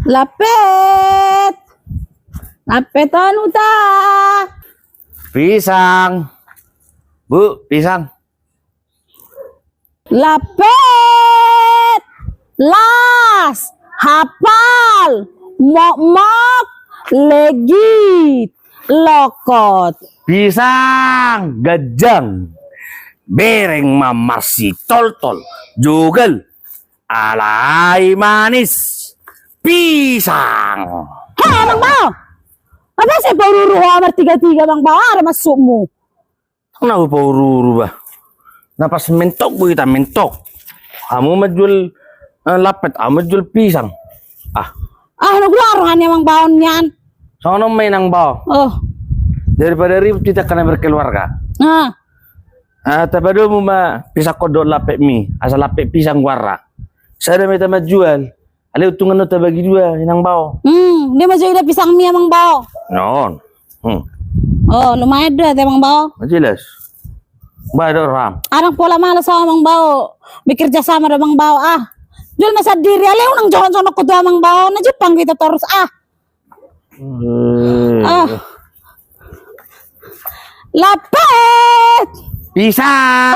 Lapet. Lapet anu ta? Pisang. Bu, pisang. Lapet. Las. Hafal. Mok-mok. Legit. Lokot. Pisang. Gajang. Bereng mamasi tol-tol. Jugal. Alay manis. Pisang. Hei, Mang Bao. Apa sih paururu amar tiga-tiga Mang Bao? Ada masukmu. Kenapa paururu bah? Napas mentok bu kita mentok. Kamu menjual lapet, kamu jual pisang. Ah, Naglaruhan ya Mang Bao niyan. sono main ang bawa. Oh. Daripada ribut kita kena berkeluarga. Nah. Tapi dulu mah pisang kodok lapet mi, asal lapet pisang warna. Saya ada minta jual. Ada utungan nota bagi dua yang bawa. Dia masih udah pisang mie Mang Bao. Non. Oh, lumayan dah Mang Bao. Jelas. Ada ram. Arang pola malas sama Mang Bao. Bekerja sama dengan Mang Bao Jual masa diri ale unang johan sono ko doa Mang Bao na Jepang kita terus Lapet. Pisang.